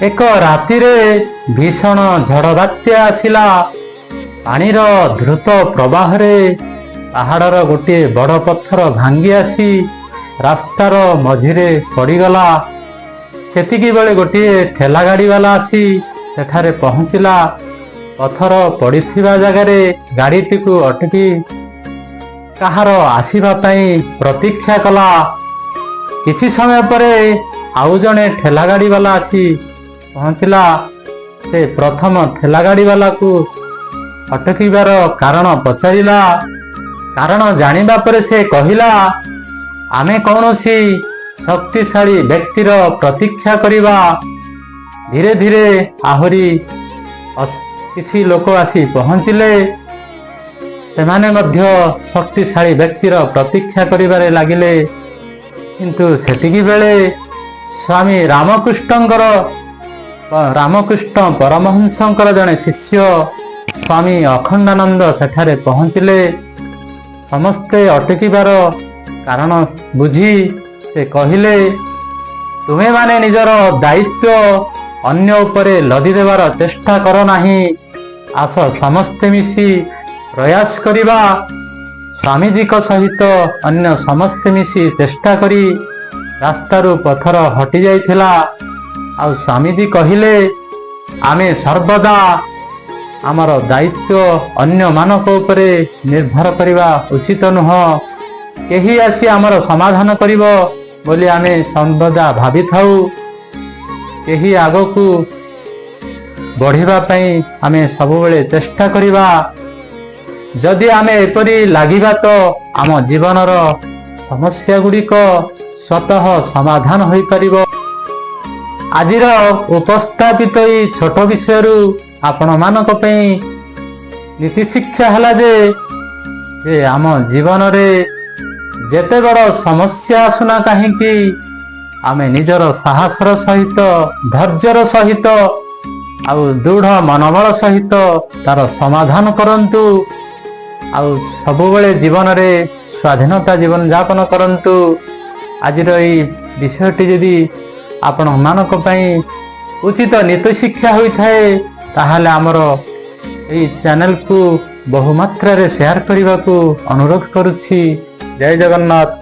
ଏକ ରାତିରେ ଭୀଷଣ ଝଡ଼ ବାତ୍ୟା ଆସିଲା। ପାଣିର ଦ୍ରୁତ ପ୍ରବାହରେ ପାହାଡ଼ର ଗୋଟିଏ ବଡ଼ ପଥର ଭାଙ୍ଗି ଆସି ରାସ୍ତାର ମଝିରେ ପଡ଼ିଗଲା। ସେତିକି ବେଳେ ଗୋଟିଏ ଠେଲା ଗାଡ଼ିବାଲା ଆସି ସେଠାରେ ପହଞ୍ଚିଲା। ପଥର ପଡ଼ିଥିବା ଜାଗାରେ ଗାଡ଼ିଟିକୁ ଅଟକି କାହାର ଆସିବା ପାଇଁ ପ୍ରତୀକ୍ଷା କଲା। କିଛି ସମୟ ପରେ ଆଉ ଜଣେ ଠେଲା ଗାଡ଼ିବାଲା ଆସି ପହଞ୍ଚିଲା। ସେ ପ୍ରଥମ ଠେଲା ଗାଡ଼ିବାଲାକୁ ଅଟକିବାର କାରଣ ପଚାରିଲା। କାରଣ ଜାଣିବା ପରେ ସେ କହିଲା, ଆମେ କୌଣସି ଶକ୍ତିଶାଳୀ ବ୍ୟକ୍ତିର ପ୍ରତୀକ୍ଷା କରିବା। ଧୀରେ ଧୀରେ ଆହୁରି କିଛି ଲୋକ ଆସି ପହଞ୍ଚିଲେ। ସେମାନେ ମଧ୍ୟ ଶକ୍ତିଶାଳୀ ବ୍ୟକ୍ତିର ପ୍ରତୀକ୍ଷା କରିବାରେ ଲାଗିଲେ। କିନ୍ତୁ ସେତିକି ବେଳେ ସ୍ୱାମୀ ରାମକୃଷ୍ଣ ପରମହଂସଙ୍କର ଜଣେ ଶିଷ୍ୟ ସ୍ୱାମୀ ଅଖଣ୍ଡାନନ୍ଦ ସେଠାରେ ପହଞ୍ଚିଲେ। ସମସ୍ତେ ଅଟକିବାର କାରଣ ବୁଝି ସେ କହିଲେ, ତୁମେମାନେ ନିଜର ଦାୟିତ୍ୱ ଅନ୍ୟ ଉପରେ ଲଦି ଦେବାର ଚେଷ୍ଟା କର ନାହିଁ। ଆସ ସମସ୍ତେ ମିଶି ପ୍ରୟାସ କରିବା। ସ୍ୱାମୀଜୀଙ୍କ ସହିତ ଅନ୍ୟ ସମସ୍ତେ ମିଶି ଚେଷ୍ଟା କରି ରାସ୍ତାରୁ ପଥର ହଟି ଯାଇଥିଲା। ଆଉ ସ୍ୱାମୀଜୀ କହିଲେ, ଆମେ ସର୍ବଦା ଆମର ଦାୟିତ୍ୱ ଅନ୍ୟମାନଙ୍କ ଉପରେ ନିର୍ଭର କରିବା ଉଚିତ ନୁହଁ। କେହି ଆସି ଆମର ସମାଧାନ କରିବ ବୋଲି ଆମେ ସର୍ବଦା ଭାବିଥାଉ। କେହି ଆଗକୁ ବଢ଼ିବା ପାଇଁ ଆମେ ସବୁବେଳେ ଚେଷ୍ଟା କରିବା। ଯଦି ଆମେ ଏପରି ଲାଗିବା ତ ଆମ ଜୀବନର ସମସ୍ୟା ଗୁଡ଼ିକ ସ୍ୱତଃ ସମାଧାନ ହୋଇପାରିବ। ଆଜିର ଉପସ୍ଥାପିତ ଏହି ଛୋଟ ବିଷୟରୁ ଆପଣମାନଙ୍କ ପାଇଁ ନୀତି ଶିକ୍ଷା ହେଲା ଯେ ଆମ ଜୀବନରେ ଯେତେ ବଡ଼ ସମସ୍ୟା ଆସୁନା କାହିଁକି ଆମେ ନିଜର ସାହସର ସହିତ, ଧୈର୍ଯ୍ୟର ସହିତ ଆଉ ଦୃଢ଼ ମନୋବଳ ସହିତ ତାର ସମାଧାନ କରନ୍ତୁ। ଆଉ ସବୁବେଳେ ଜୀବନରେ ସ୍ୱାଧୀନତା ଜୀବନଯାପନ କରନ୍ତୁ। ଆଜିର ଏହି ବିଷୟଟି ଯଦି ଆପଣମାନଙ୍କ ପାଇଁ ଉଚିତ ନୀତି ଶିକ୍ଷା ହୋଇଥାଏ ତାହେଲେ ଆମର ଏହି ଚ୍ୟାନେଲକୁ ବହୁମାତ୍ରାରେ ସେୟାର କରିବାକୁ ଅନୁରୋଧ କରୁଛି। ଜୟ ଜଗନ୍ନାଥ।